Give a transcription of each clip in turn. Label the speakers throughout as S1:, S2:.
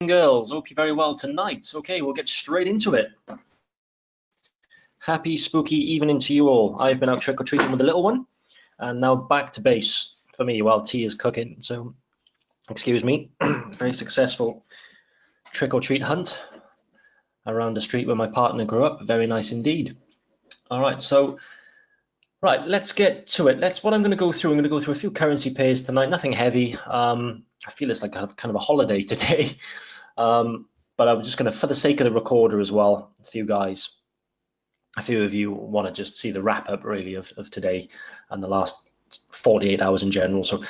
S1: Girls, hope you're very well tonight. Okay, we'll get straight into it. Happy spooky evening to you all. I've been out trick-or-treating with the little one, and now back to base for me while tea is cooking. So, excuse me, very successful trick-or-treat hunt around the street where my partner grew up. Very nice indeed. All right, so let's get to it. What I'm going to go through. I'm going to go through a few currency pairs tonight. Nothing heavy. I feel it's like kind of a holiday today. But I'm just going to, for the sake of the recorder as well, a few of you want to just see the wrap up really of today and the last 48 hours in general. So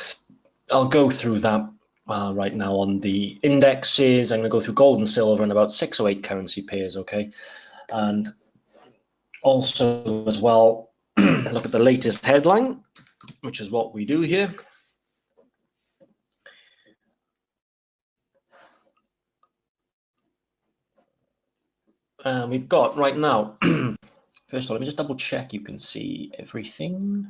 S1: I'll go through that right now on the indexes. I'm going to go through gold and silver and about 6 or 8 currency pairs, okay? And also as well, look at the latest headline, which is what we do here. We've got right now, first of all, let me just double check you can see everything.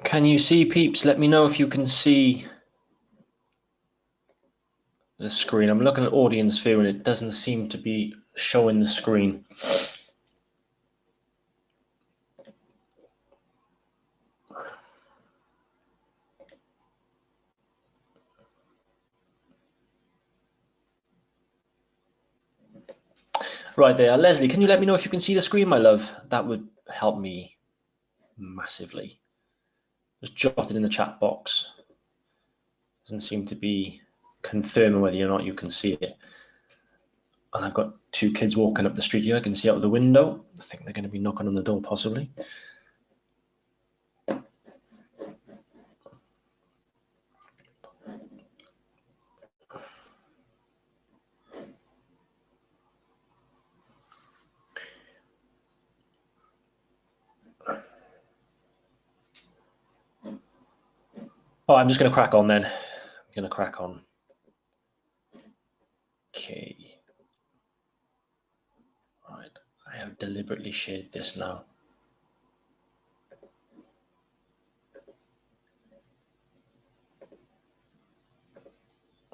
S1: Can you see, peeps? Let me know if you can see the screen. I'm looking at audience view and it doesn't seem to be showing the screen. Right there. Leslie, can you let me know if you can see the screen, my love? That would help me massively. Just jot it in the chat box. Doesn't seem to be confirming whether or not you can see it. And I've got 2 kids walking up the street here. I can see out the window. I think they're going to be knocking on the door possibly. Oh, I'm just going to crack on then. I'm going to crack on. Okay. Right. I have deliberately shared this now.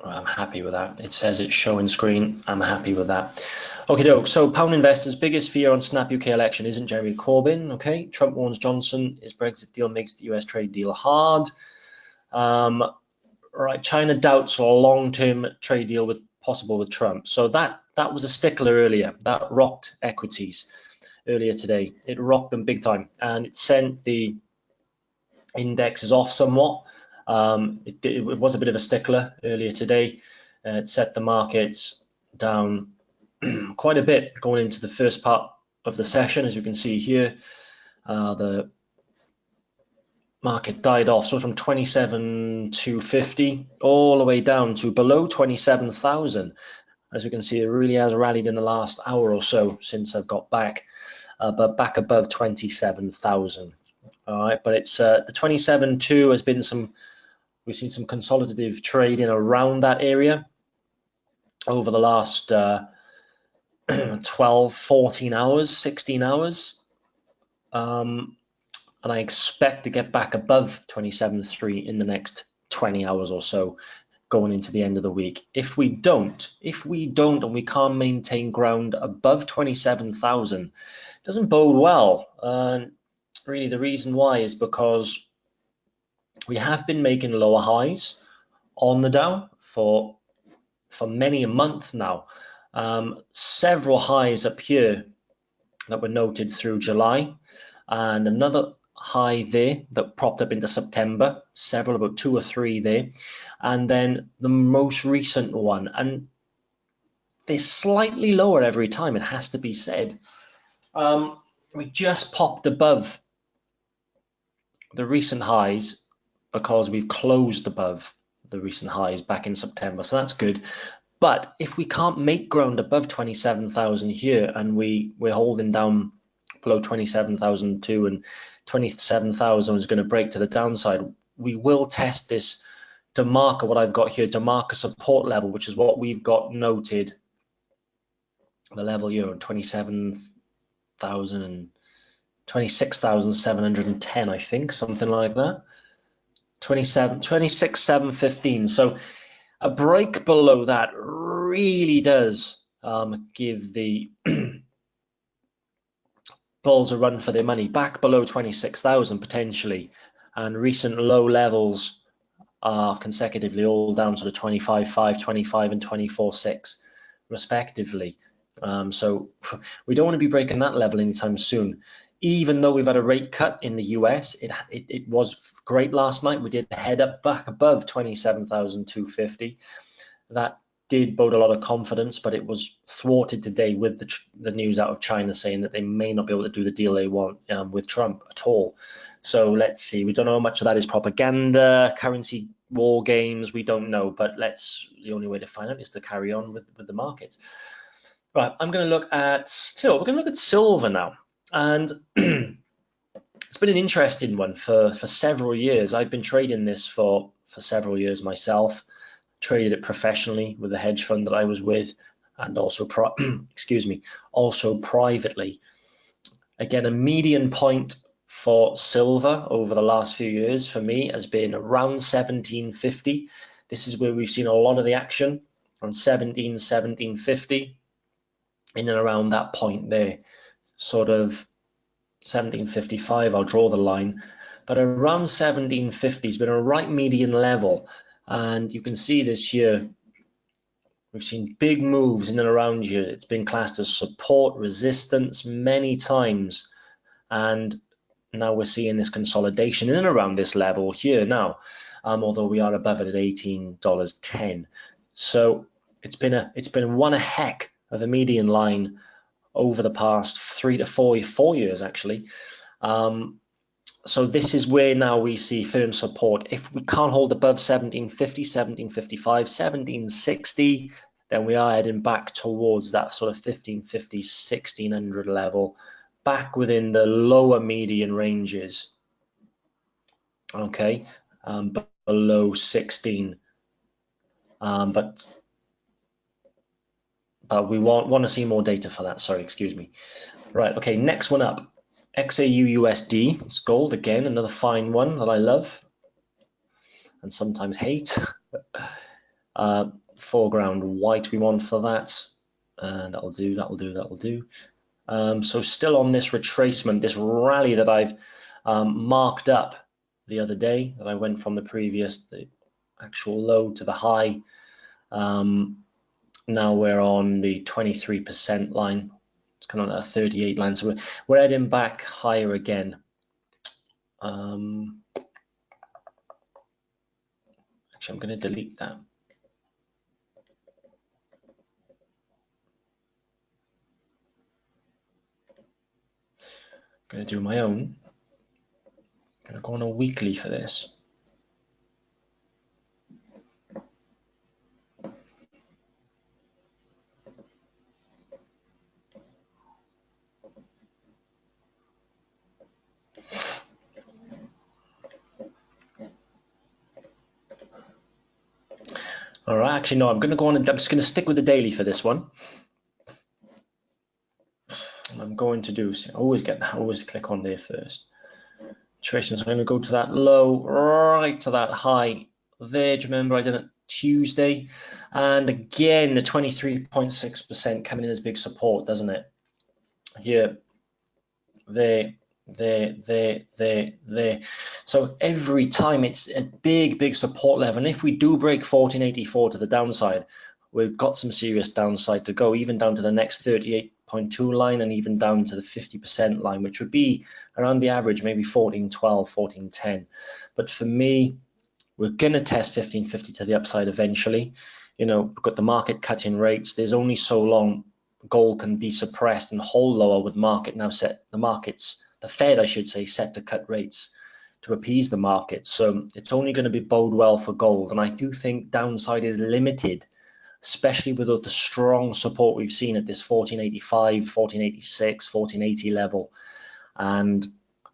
S1: I'm happy with that. It says it's showing screen. I'm happy with that. Okay, doke. So pound investors' biggest fear on snap UK election isn't Jeremy Corbyn. Okay, Trump warns Johnson his Brexit deal makes the US trade deal hard. Right, China doubts a long-term trade deal possible with Trump. So that was a stickler earlier. That rocked equities earlier today. It rocked them big time, and it sent the indexes off somewhat. It was a bit of a stickler earlier today. It set the markets down quite a bit going into the first part of the session. As you can see here, the market died off, so from 27,250 all the way down to below 27,000. As you can see, it really has rallied in the last hour or so since I've got back, but back above 27,000. All right, but it's the 27.2 has been we've seen some consolidative trading around that area over the last 12, 14 hours, 16 hours. And I expect to get back above 27.3 in the next 20 hours or so going into the end of the week. If we don't and we can't maintain ground above 27,000, it doesn't bode well. Really the reason why is because we have been making lower highs on the Dow for many a month now. Several highs up here that were noted through July, and another high there that propped up into September, about 2 or 3 there, and then the most recent one, and they're slightly lower every time, it has to be said. We just popped above the recent highs because we've closed above the recent highs back in September, so that's good. But if we can't make ground above 27,000 here, and we're holding down below 27,002 and 27,000 is going to break to the downside, we will test this DeMarca, what I've got here, DeMarca support level, which is what we've got noted, the level here on 26,710, I think, something like that. 26,715. So a break below that really does give the bulls a run for their money, back below 26,000 potentially, and recent low levels are consecutively all down to the 25.5, 25, and 24.6 respectively. So we don't want to be breaking that level anytime soon. Even though we've had a rate cut in the US, it was great last night. We did head up back above 27,250. That did bode a lot of confidence, but it was thwarted today with the news out of China saying that they may not be able to do the deal they want with Trump at all. So let's see. We don't know how much of that is propaganda, currency war games. We don't know, but the only way to find out is to carry on with the markets. Right, I'm going to look at silver now, and it's been an interesting one for several years. I've been trading this for several years myself. Traded it professionally with the hedge fund that I was with, and also also privately. Again, a median point for silver over the last few years for me has been around 1750. This is where we've seen a lot of the action, on 1750, in and around that point there, sort of 1755. I'll draw the line, but around 1750 has been a right median level. And you can see this here, we've seen big moves in and around here. It's been classed as support, resistance many times. And now we're seeing this consolidation in and around this level here now, although we are above it at $18.10. So it's been one heck of a median line over the past 3 to 4 years, actually. So this is where now we see firm support. If we can't hold above 1750, 1755, 1760, then we are heading back towards that sort of 1550, 1600 level, back within the lower median ranges. Okay, below 16. But we want to see more data for that. Sorry, excuse me. Right. Okay. Next one up. XAUUSD, it's gold again, another fine one that I love and sometimes hate. Foreground white we want for that, and that'll do. So still on this retracement, this rally that I've marked up the other day, that I went from the actual low to the high. Now we're on the 23% line. It's kind of a 38 line, so we're heading back higher again. Actually, I'm going to delete that. I'm going to do my own. I'm going to go on a weekly for this. All right, actually, no, I'm going to go on and I'm just going to stick with the daily for this one. And I'm going to do, I always click on there first. Traces, I'm going to go to that low, right to that high there. Do you remember I did it Tuesday? And again, the 23.6% coming in as big support, doesn't it? Here, there. So every time it's a big support level, and if we do break 1484 to the downside, we've got some serious downside to go, even down to the next 38.2 line, and even down to the 50% line, which would be around the average, maybe 1412, 1410. But for me, we're going to test 1550 to the upside eventually. You know, we've got the market cutting rates. There's only so long gold can be suppressed and hold lower with market now set. The Fed, I should say, set to cut rates to appease the market. So it's only going to be bode well for gold. And I do think downside is limited, especially with the strong support we've seen at this 1485, 1486, 1480 level. And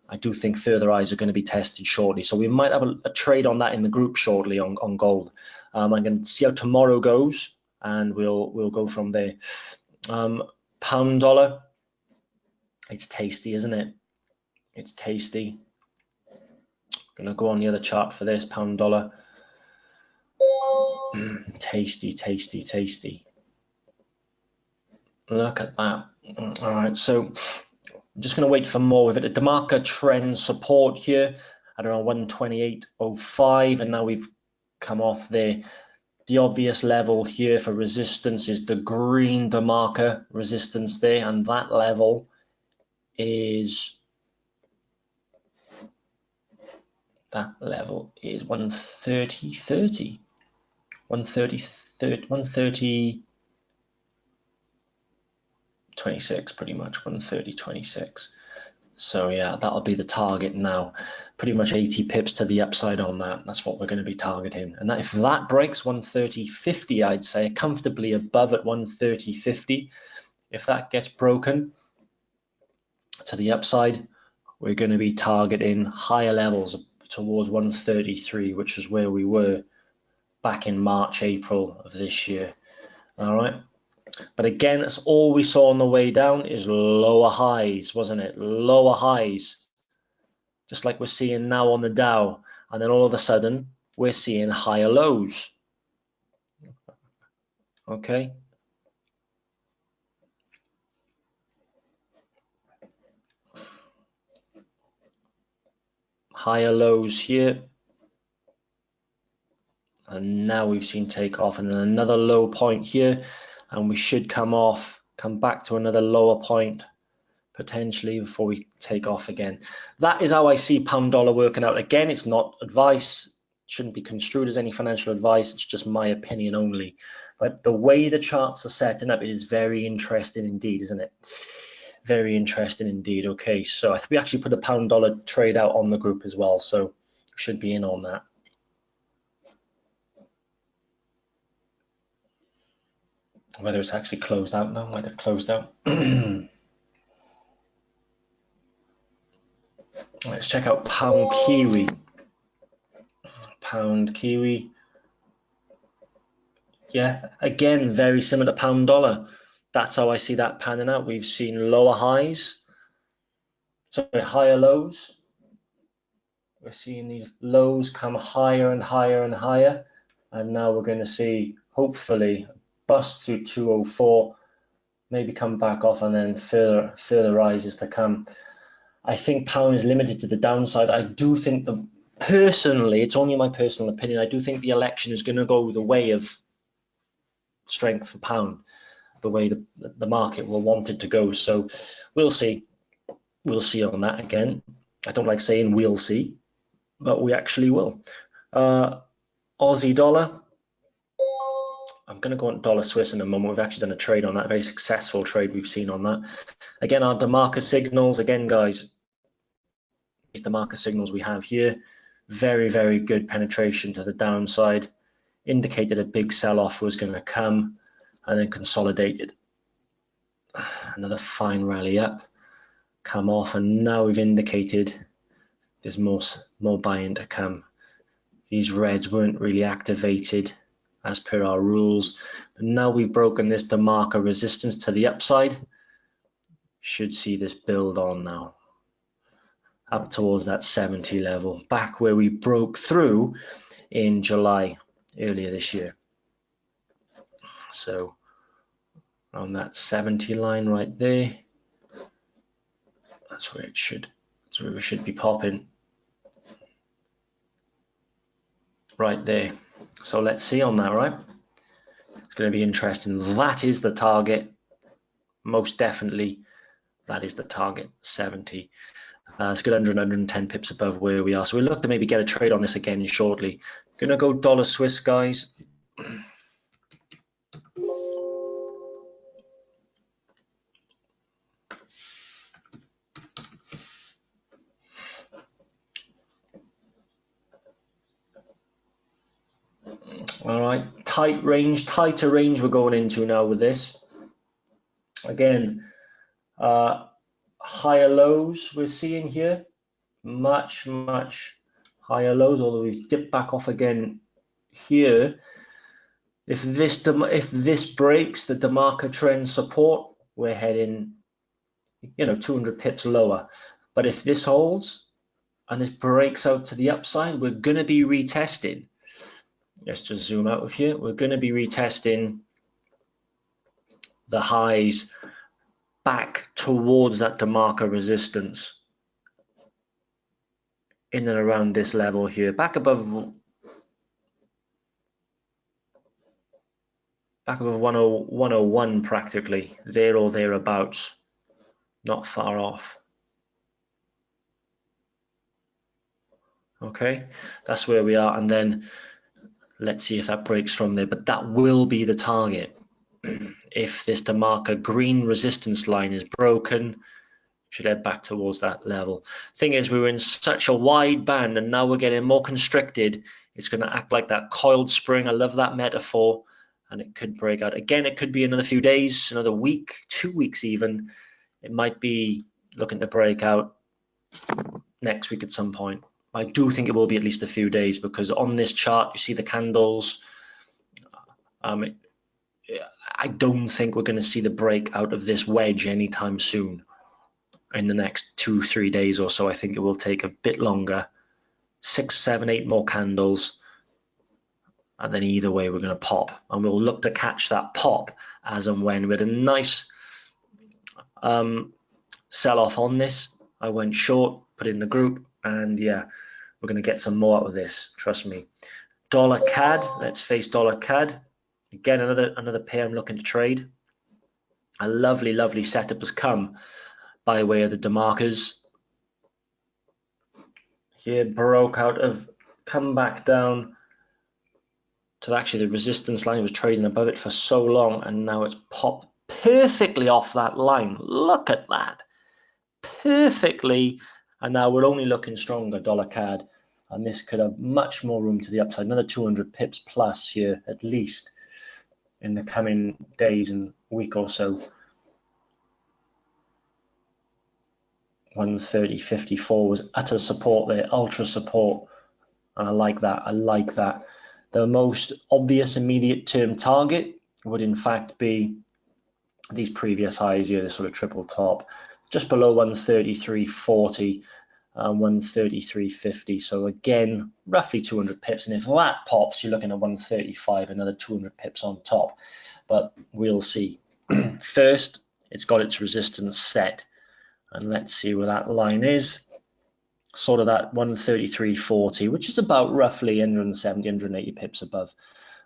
S1: I do think further highs are going to be tested shortly. So we might have a trade on that in the group shortly on gold. I'm going to see how tomorrow goes, and we'll go from there. Pound dollar, it's tasty, isn't it? It's tasty. I'm going to go on the other chart for this pound dollar. Tasty, tasty, tasty. Look at that. All right, so I'm just going to wait for more with it. The DeMarca trend support here at around 128.05, and now we've come off there. The obvious level here for resistance is the green DeMarca resistance there, and that level is 130.30. 130.26 pretty much, 130.26. So yeah, that'll be the target now. Pretty much 80 pips to the upside on that. That's what we're going to be targeting. And if that breaks 130.50, I'd say comfortably above at 130.50. If that gets broken to the upside, we're going to be targeting higher levels towards 133, which is where we were back in March, April of this year. All right. But again, that's all we saw on the way down is lower highs, wasn't it? Lower highs, just like we're seeing now on the Dow. And then all of a sudden, we're seeing higher lows. Okay. Higher lows here. And now we've seen take off, and then another low point here. And we should come back to another lower point potentially before we take off again. That is how I see pound dollar working out. Again, it's not advice, shouldn't be construed as any financial advice, it's just my opinion only. But the way the charts are setting up, it is very interesting indeed, isn't it? Very interesting indeed. Okay, so I think we actually put a pound dollar trade out on the group as well, so should be in on that. Whether it's actually closed out now, might have closed out. Let's check out pound Kiwi. Pound Kiwi. Yeah, again, very similar to pound dollar. That's how I see that panning out. We've seen lower highs, sorry, higher lows. We're seeing these lows come higher and higher and higher. And now we're going to see, hopefully, bust through 204, maybe come back off, and then further rises to come. I think pound is limited to the downside. I do think personally, it's only my personal opinion, I do think the election is going to go the way of strength for pound, the way the market will want it to go. So we'll see. We'll see on that again. I don't like saying we'll see, but we actually will. Aussie dollar. I'm going to go on dollar Swiss in a moment. We've actually done a trade on that, a very successful trade we've seen on that. Again, our DeMarca signals, again, guys, these DeMarca signals we have here, very, very good penetration to the downside, indicated a big sell-off was going to come, and then consolidated. Another fine rally up, come off, and now we've indicated there's more buying to come. These reds weren't really activated as per our rules, but now we've broken this DeMarca resistance to the upside. Should see this build on now up towards that 70 level, back where we broke through in July earlier this year. So on that 70 line right there, that's where we should be popping right there. So let's see on that, right? It's going to be interesting. That is the target, most definitely. That is the target, 70. It's good, 110 pips above where we are. So we'll look to maybe get a trade on this again shortly. Going to go dollar Swiss, guys. All right, tighter range we're going into now with this. Again, higher lows we're seeing here. much higher lows, although we've dipped back off again here. If this breaks the DeMarca trend support, we're heading, 200 pips lower. But if this holds and this breaks out to the upside, we're going to be retesting. Let's just zoom out with you. We're going to be retesting the highs back towards that DeMarca resistance in and around this level here, back above 101 practically, there or thereabouts, not far off. Okay, that's where we are, and then let's see if that breaks from there, but that will be the target. If this DeMarca green resistance line is broken, should head back towards that level. Thing is, we were in such a wide band and now we're getting more constricted. It's going to act like that coiled spring. I love that metaphor, and it could break out. Again, it could be another few days, another week, 2 weeks even. It might be looking to break out next week at some point. I do think it will be at least a few days, because on this chart, you see the candles. I don't think we're going to see the break out of this wedge anytime soon. In the next 2-3 days or so, I think it will take a bit longer. 6, 7, 8 more candles, and then either way we're going to pop, and we'll look to catch that pop as and when. We had a nice sell-off on this. I went short, put it in the group, and yeah, we're going to get some more out of this, trust me. Dollar CAD, let's face dollar CAD. Again, another pair I'm looking to trade. A lovely setup has come by way of the DeMarcas. Here, broke out of, come back down to actually the resistance line. Was trading above it for so long, and now it's popped perfectly off that line. Look at that, perfectly. And now we're only looking stronger, dollar CAD, and this could have much more room to the upside. Another 200 pips plus here, at least, in the coming days and week or so. 130.54 was utter support there, ultra support, and I like that. The most obvious immediate term target would in fact be these previous highs here, this sort of triple top, just below 133.40 and 133.50. So again, roughly 200 pips, and if that pops, you're looking at 135, another 200 pips on top, but we'll see. First, it's got its resistance set, and let's see where that line is. Sort of that 133.40, which is about roughly 170, 180 pips above.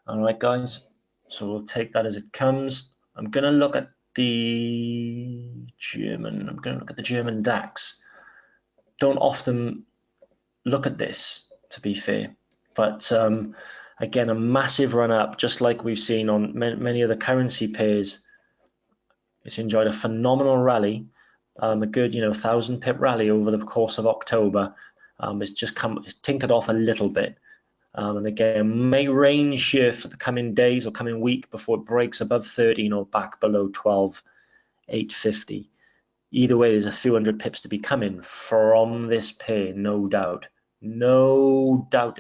S1: All right, guys, so we'll take that as it comes. I'm going to look at the German DAX. Don't often look at this, to be fair, but again, a massive run up, just like we've seen on many of the currency pairs. It's enjoyed a phenomenal rally. A good 1,000 pip rally over the course of October. It's tinkered off a little bit, and again may range here for the coming days or coming week before it breaks above 13 or back below 12,850. Either way, there's a few hundred pips to be coming from this pair, no doubt in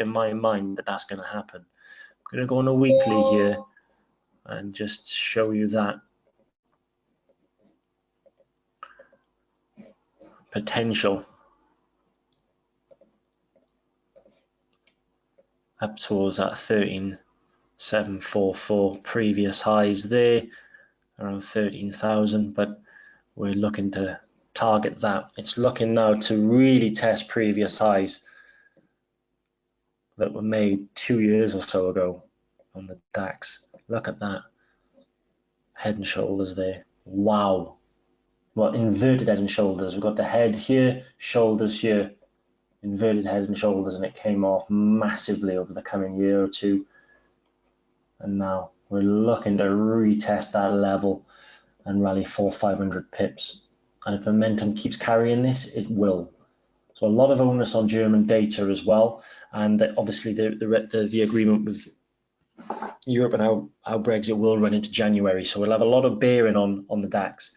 S1: my mind that that's going to happen. I'm going to go on a weekly here and just show you that potential up towards that 13,744 previous highs there, around 13,000, but we're looking to target that. It's looking now to really test previous highs that were made 2 years or so ago on the DAX. Look at that, head and shoulders there. Wow. Well, inverted head and shoulders. We've got the head here, shoulders here, inverted head and shoulders, and it came off massively over the coming year or two. And now we're looking to retest that level and rally 400-500 pips. And if momentum keeps carrying this, it will. So a lot of onus on German data as well, and obviously the agreement with Europe and how Brexit will run into January. So we'll have a lot of bearing on the DAX.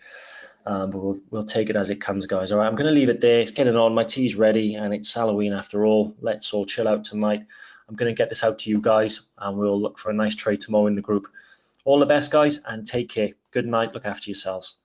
S1: but we'll take it as it comes, guys. All right, I'm going to leave it there. It's getting on. My tea's ready, and it's Halloween after all. Let's all chill out tonight. I'm going to get this out to you guys, and we'll look for a nice trade tomorrow in the group. All the best, guys, and take care. Good night. Look after yourselves.